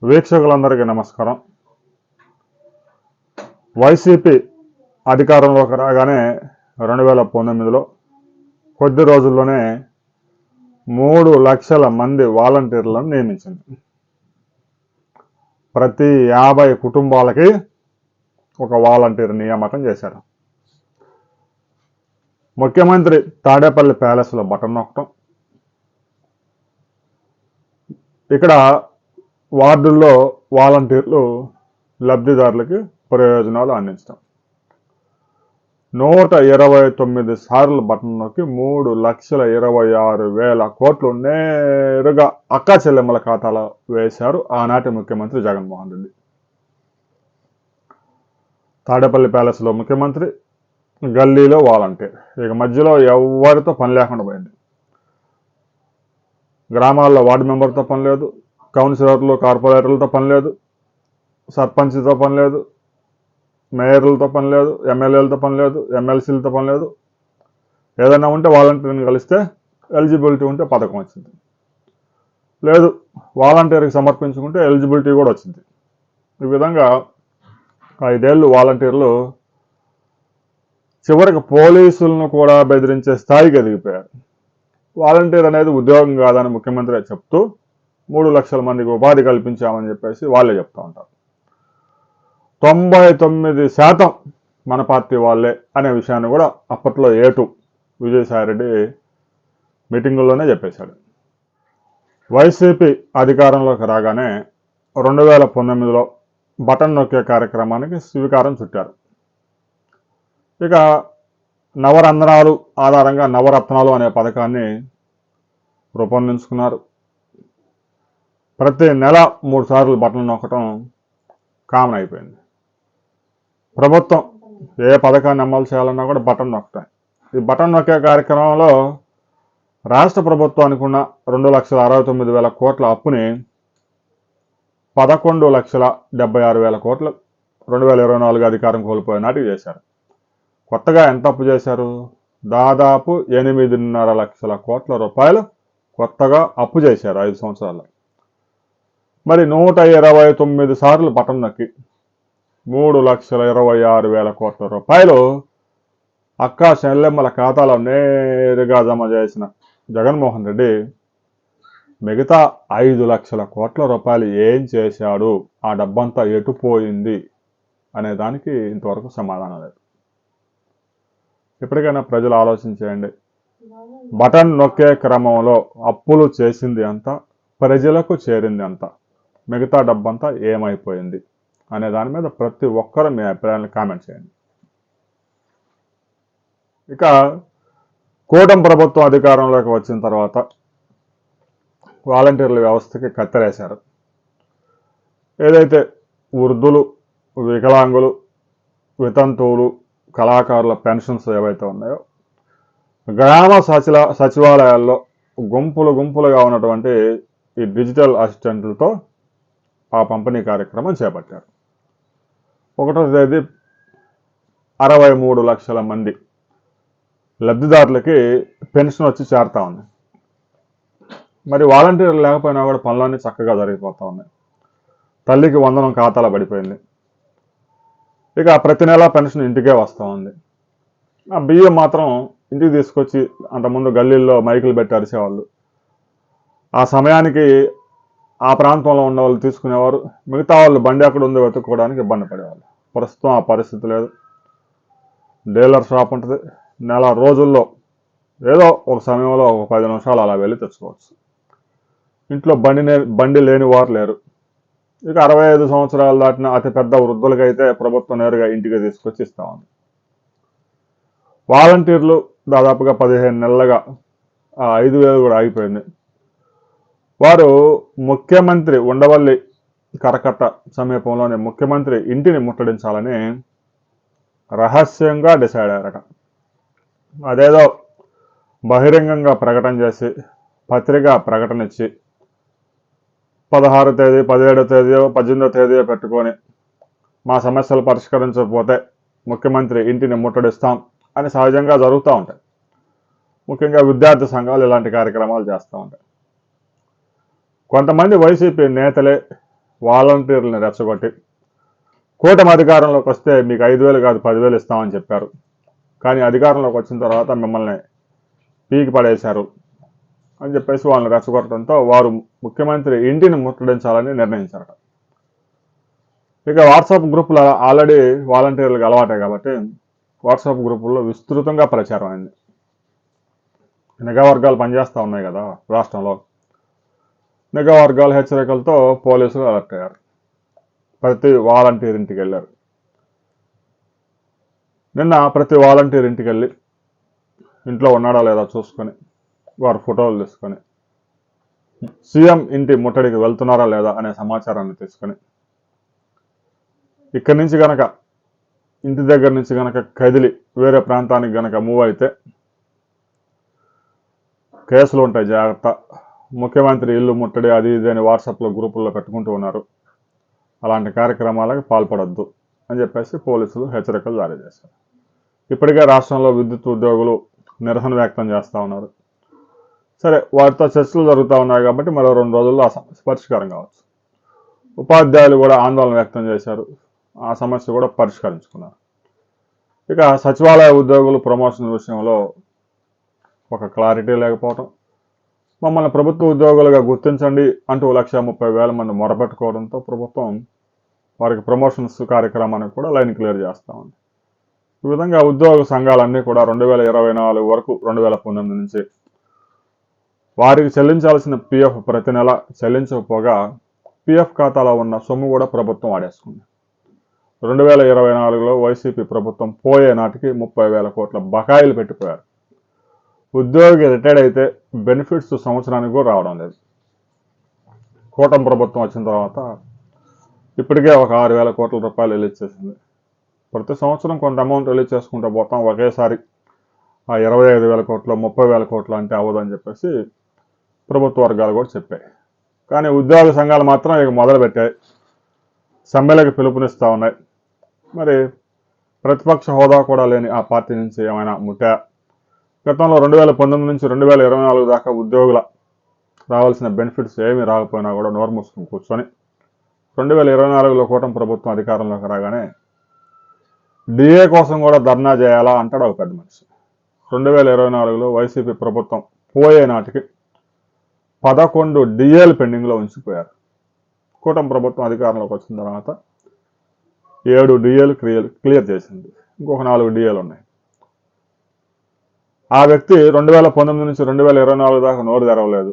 వీక్షకులందరికీ నమస్కారం. వైసీపీ అధికారంలోకి రాగానే 2019లో కొద్ది రోజుల్లోనే 3 లక్షల మంది వాలంటీర్లను నియమించింది. ప్రతి 50 కుటుంబాలకి ఒక వాలంటీర్ నియామకం చేశారు. ముఖ్యమంత్రి తాడేపల్లి ప్యాలెస్లో బటన్ నొక్కటం, ఇక్కడ వార్డుల్లో వాలంటీర్లు లబ్ధిదారులకి ప్రయోజనాలు అందించడం, 129 సార్లు బటన్ నొక్కి 3,26,000 కోట్లు నేరుగా అక్కా చెల్లెమ్మల ఖాతాలో వేశారు ఆనాటి ముఖ్యమంత్రి జగన్మోహన్ రెడ్డి. తాడేపల్లి ప్యాలెస్లో ముఖ్యమంత్రి, గల్లీలో వాలంటీర్, ఇక మధ్యలో ఎవరితో పని లేకుండా పోయింది. గ్రామాల్లో వార్డు మెంబర్తో పని లేదు, కౌన్సిలర్లు కార్పొరేటర్లతో పని లేదు, సర్పంచ్తో పని లేదు, మేయర్లతో పని లేదు, ఎమ్మెల్యేలతో పని లేదు, ఎమ్మెల్సీలతో పని లేదు. ఏదైనా ఉంటే వాలంటీర్ని కలిస్తే ఎలిజిబిలిటీ ఉంటే పథకం వచ్చింది, లేదు వాలంటీర్కి సమర్పించుకుంటే ఎలిజిబిలిటీ కూడా వచ్చింది. ఈ విధంగా 5 ఏళ్ళు వాలంటీర్లు చివరికి పోలీసులను కూడా బెదిరించే స్థాయికి ఎదిగిపోయారు. వాలంటీర్ అనేది ఉద్యోగం కాదని ముఖ్యమంత్రి చెప్తూ 3 లక్షల మందికి ఉపాధి కల్పించామని చెప్పేసి వాళ్ళే చెప్తూ ఉంటారు. 99% మన పార్టీ వాళ్ళే అనే విషయాన్ని కూడా అప్పట్లో ఏటు విజయసాయిరెడ్డి మీటింగుల్లోనే చెప్పేశాడు. వైసీపీ అధికారంలోకి రాగానే 2019లో బటన్ నొక్కే కార్యక్రమానికి శ్రీకారం చుట్టారు. ఇక నవరంధ్రాలు ఆధారంగా నవరత్నాలు అనే పథకాన్ని రూపొందించుకున్నారు. ప్రతి నెల 3 సార్లు బటన్ నొక్కటం కామన్ అయిపోయింది. ప్రభుత్వం ఏ పథకాన్ని అమలు చేయాలన్నా కూడా బటన్ నొక్కటం. ఈ బటన్ నొక్కే కార్యక్రమంలో రాష్ట్ర ప్రభుత్వానికి ఉన్న 2,69,000 కోట్ల అప్పుని 11,76,000 కోట్లు 2024 అధికారం కోల్పోయే నాటికి చేశారు. కొత్తగా ఎంత అప్పు చేశారు? దాదాపు 8.5 లక్షల కోట్ల రూపాయలు కొత్తగా అప్పు చేశారు 5 సంవత్సరాల్లో. మరి 129 సార్లు బటన్ నొక్కి 3,26,000 కోట్ల రూపాయలు అక్కా చెల్లెమ్మల ఖాతాలో నేరుగా జమ చేసిన జగన్మోహన్ రెడ్డి మిగతా 5 లక్షల కోట్ల రూపాయలు ఏం చేశాడు, ఆ డబ్బంతా ఎటుపోయింది అనే దానికి ఇంతవరకు సమాధానం లేదు. ఇప్పటికైనా ప్రజలు ఆలోచించేయండి. బటన్ నొక్కే క్రమంలో అప్పులు చేసింది అంతా, ప్రజలకు చేరింది అంతా, మిగతా డబ్బంతా ఏమైపోయింది అనే దాని మీద ప్రతి ఒక్కరూ మీ అభిప్రాయాన్ని కామెంట్ చేయండి. ఇక కూటమి ప్రభుత్వం అధికారంలోకి వచ్చిన తర్వాత వాలంటీర్ల వ్యవస్థకి కత్తెరేశారు. ఏదైతే వృద్ధులు, వికలాంగులు, వితంతువులు, కళాకారుల పెన్షన్స్ ఏవైతే ఉన్నాయో గ్రామ సచివాలయాల్లో గుంపులుగా ఉన్నటువంటి ఈ డిజిటల్ అసిస్టెంట్లతో ఆ పంపిణీ కార్యక్రమం చేపట్టారు. 1వ తేదీ 63 లక్షల మంది లబ్ధిదారులకి పెన్షన్ వచ్చి చేరుతా ఉంది. మరి వాలంటీర్లు లేకపోయినా కూడా పనులన్నీ చక్కగా జరిగిపోతూ ఉన్నాయి. తల్లికి వందనం ఖాతాలో పడిపోయింది. ఇక ప్రతి నెల పెన్షన్ ఇంటికే వస్తూ ఉంది. ఆ బియ్యం మాత్రం ఇంటికి తీసుకొచ్చి, అంతకుముందు గల్లీల్లో మైకులు పెట్టి అరిసేవాళ్ళు, ఆ సమయానికి ఆ ప్రాంతంలో ఉన్న వాళ్ళు తీసుకునేవారు, మిగతా వాళ్ళు బండి ఎక్కడ ఉందో వెతుక్కోవడానికి ఇబ్బంది పడేవాళ్ళు. ప్రస్తుతం ఆ పరిస్థితి లేదు. డీలర్ షాప్ ఉంటుంది, నెల రోజుల్లో ఏదో ఒక సమయంలో ఒక 10 నిమిషాలు అలా వెళ్ళి తెచ్చుకోవచ్చు. ఇంట్లో బండి లేని వారు లేరు. ఇక 65 సంవత్సరాలు దాటిన అతిపెద్ద వృద్ధులకైతే ప్రభుత్వం నేరుగా ఇంటికి తీసుకొచ్చి ఇస్తా ఉంది. వాలంటీర్లు దాదాపుగా 15 నెలలుగా 5,000 కూడా ఆగిపోయింది. వారు ముఖ్యమంత్రి ఉండవల్లి కరకట్ట సమీపంలోని ముఖ్యమంత్రి ఇంటిని ముట్టడించాలని రహస్యంగా డిసైడ్ అయ్యారట. అదేదో బహిరంగంగా ప్రకటన చేసి, పత్రికా ప్రకటన ఇచ్చి 16వ తేదీ, 17వ తేదీ, 18వ తేదీ పెట్టుకొని మా సమస్యలు పరిష్కరించకపోతే ముఖ్యమంత్రి ఇంటిని ముట్టడిస్తాం అని సహజంగా జరుగుతూ ఉంటాయి. ముఖ్యంగా విద్యార్థి సంఘాలు ఇలాంటి కార్యక్రమాలు చేస్తూ ఉంటాయి. కొంతమంది వైసీపీ నేతలే వాలంటీర్లను రెచ్చగొట్టి కూటమి అధికారంలోకి వస్తే మీకు 5,000 కాదు 10,000 ఇస్తామని చెప్పారు. కానీ అధికారంలోకి వచ్చిన తర్వాత మిమ్మల్ని పీకి పడేశారు అని చెప్పేసి వాళ్ళని రెచ్చగొట్టడంతో వారు ముఖ్యమంత్రి ఇంటిని ముట్టడించాలని నిర్ణయించారట. ఇక వాట్సాప్ గ్రూపులు ఆల్రెడీ వాలంటీర్లకు అలవాటే కాబట్టి వాట్సాప్ గ్రూపుల్లో విస్తృతంగా ప్రచారం అయింది. నిఘా వర్గాలు పనిచేస్తూ ఉన్నాయి కదా రాష్ట్రంలో. నిఘా వర్గాల హెచ్చరికలతో పోలీసులు అలర్ట్ అయ్యారు. ప్రతి వాలంటీర్ ఇంటికి వెళ్ళారు. నిన్న ప్రతి వాలంటీర్ ఇంటికి వెళ్ళి ఇంట్లో ఉన్నాడా లేదా చూసుకొని వారు ఫోటోలు తీసుకొని సీఎం ఇంటి ముట్టడికి వెళ్తున్నారా లేదా అనే సమాచారాన్ని తీసుకొని ఇక్కడి నుంచి గనక ఇంటి దగ్గర నుంచి గనక కదిలి వేరే ప్రాంతానికి గనక మూవ్ అయితే కేసులు ఉంటాయి, జాగ్రత్త. ముఖ్యమంత్రి ఇల్లు ముట్టడి అది ఇది అని వాట్సాప్లో గ్రూపుల్లో పెట్టుకుంటూ ఉన్నారు. అలాంటి కార్యక్రమాలకు పాల్పడొద్దు అని చెప్పేసి పోలీసులు హెచ్చరికలు జారీ చేశారు. ఇప్పటికే రాష్ట్రంలో విద్యుత్ ఉద్యోగులు నిరసన వ్యక్తం చేస్తూ ఉన్నారు. సరే, వాటితో చర్చలు జరుగుతూ ఉన్నాయి కాబట్టి మరో 2 రోజుల్లో ఆ సమస్య పరిష్కారం కావచ్చు. ఉపాధ్యాయులు కూడా ఆందోళన వ్యక్తం చేశారు. ఆ సమస్య కూడా పరిష్కరించుకున్నారు. ఇక సచివాలయ ఉద్యోగులు ప్రమోషన్ విషయంలో ఒక క్లారిటీ లేకపోవటం, మమ్మల్ని ప్రభుత్వ ఉద్యోగులుగా గుర్తించండి అంటూ 130,000 మంది మొరపెట్టుకోవడంతో ప్రభుత్వం వారికి ప్రమోషన్స్ కార్యక్రమానికి కూడా లైన్ క్లియర్ చేస్తూ ఉంది. ఈ విధంగా ఉద్యోగ సంఘాలన్నీ కూడా 2024 వరకు 2019 నుంచి వారికి చెల్లించాల్సిన పిఎఫ్ ప్రతి నెల చెల్లించకపోగా పిఎఫ్ ఖాతాలో ఉన్న సొమ్ము కూడా ప్రభుత్వం వాడేసుకుంది. 2024లో వైసీపీ ప్రభుత్వం పోయే నాటికి 30,000 కోట్ల బకాయిలు పెట్టిపోయారు. ఉద్యోగి రిటైర్డ్ అయితే బెనిఫిట్స్ సంవత్సరానికి కూడా రావడం లేదు. కూటమి ప్రభుత్వం వచ్చిన తర్వాత ఇప్పటికే ఒక 6,000 కోట్ల రూపాయలు రిలీజ్ చేసింది. ప్రతి సంవత్సరం కొంత అమౌంట్ రిలీజ్ చేసుకుంటూ పోతాం, ఒకేసారి ఆ 25,000 కోట్లు 30,000 కోట్లు అంటే అవ్వదని చెప్పేసి ప్రభుత్వ వర్గాలు కూడా చెప్పాయి. కానీ ఉద్యోగ సంఘాలు మాత్రం ఇక మొదలుపెట్టాయి, సమ్మెలకు పిలుపునిస్తూ ఉన్నాయి. మరి ప్రతిపక్ష హోదా కూడా లేని ఆ పార్టీ నుంచి ఏమైనా ముట్టా? గతంలో 2019 నుంచి 2024 దాకా ఉద్యోగుల రావాల్సిన బెనిఫిట్స్ ఏమీ రాకపోయినా కూడా నోరు మూసుకుని కూర్చొని 2024లో కూటమి ప్రభుత్వం అధికారంలోకి రాగానే డిఏ కోసం కూడా ధర్నా చేయాలా అంటాడు ఒక పెద్ద మనిషి. 2024లో వైసీపీ ప్రభుత్వం పోయే నాటికి 11 డిఏలు పెండింగ్లో ఉంచిపోయారు. కూటమి ప్రభుత్వం అధికారంలోకి వచ్చిన తర్వాత 7 డిఏలు క్లియర్ చేసింది. ఇంకొక 4 డిఏలు ఉన్నాయి. ఆ వ్యక్తి 2019 నుంచి 2024 దాకా నోరు తెరవలేదు.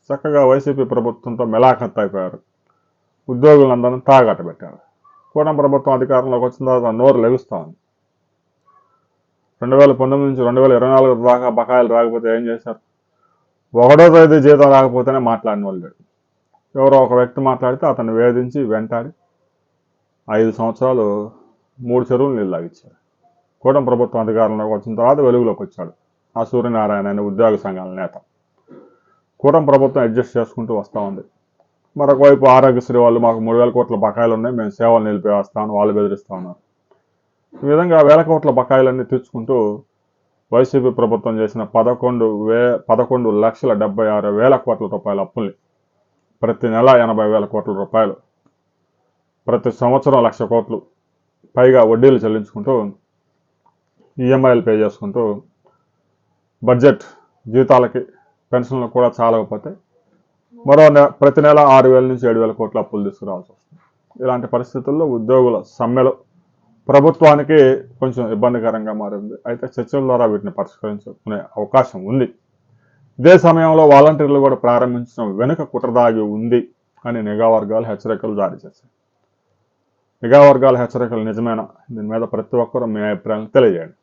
చక్కగా వైసీపీ ప్రభుత్వంతో మెలాఖత్ అయిపోయారు. ఉద్యోగులందరినీ తాగట్ట పెట్టారు. కూటమి ప్రభుత్వం అధికారంలోకి వచ్చిన తర్వాత నోరు లెగుస్తూ ఉంది. 2019 నుంచి 2024 దాకా బకాయిలు రాకపోతే ఏం చేశారు? 1వ తేదీ జీతం రాకపోతేనే మాట్లాడిన వాళ్ళు లేడు. ఎవరో ఒక వ్యక్తి మాట్లాడితే అతన్ని వేధించి వెంటాడి 5 సంవత్సరాలు 3 చెరువులు నీళ్ళు లాగిచ్చారు. కూటమి ప్రభుత్వం అధికారంలోకి వచ్చిన తర్వాత వెలుగులోకి వచ్చాడు ఆ సూర్యనారాయణ అనే ఉద్యోగ సంఘాల నేత. కూటమి ప్రభుత్వం అడ్జస్ట్ చేసుకుంటూ వస్తూ ఉంది. మరొకవైపు ఆరోగ్యశ్రీ వాళ్ళు మాకు 3,000 కోట్ల బకాయిలు ఉన్నాయి, మేము సేవలు నిలిపేస్తామని వాళ్ళు బెదిరిస్తూ ఉన్నారు. ఈ విధంగా 1,000 కోట్ల బకాయిలన్నీ తెచ్చుకుంటూ వైసీపీ ప్రభుత్వం చేసిన 11,76,000 కోట్ల రూపాయల అప్పుల్ని ప్రతి నెల 80,000 కోట్ల రూపాయలు, ప్రతి సంవత్సరం 1,00,000 కోట్లు పైగా వడ్డీలు చెల్లించుకుంటూ ఈఎంఐలు పే చేసుకుంటూ బడ్జెట్ జీతాలకి పెన్షన్లకు కూడా చాలకపోతే ప్రతి నెల 6,000 నుంచి 7,000 కోట్ల అప్పులు తీసుకురావాల్సి వస్తుంది. ఇలాంటి పరిస్థితుల్లో ఉద్యోగుల సమ్మెలు ప్రభుత్వానికి కొంచెం ఇబ్బందికరంగా మారింది. అయితే చర్చల ద్వారా వీటిని పరిష్కరించుకునే అవకాశం ఉంది. ఇదే సమయంలో వాలంటీర్లు కూడా ప్రారంభించడం వెనుక కుట్రదాగి ఉంది అని నిఘా వర్గాలు హెచ్చరికలు జారీ చేశాయి. నిఘా వర్గాల హెచ్చరికలు నిజమేనా? దీని మీద ప్రతి ఒక్కరూ మీ అభిప్రాయాలను తెలియజేయండి.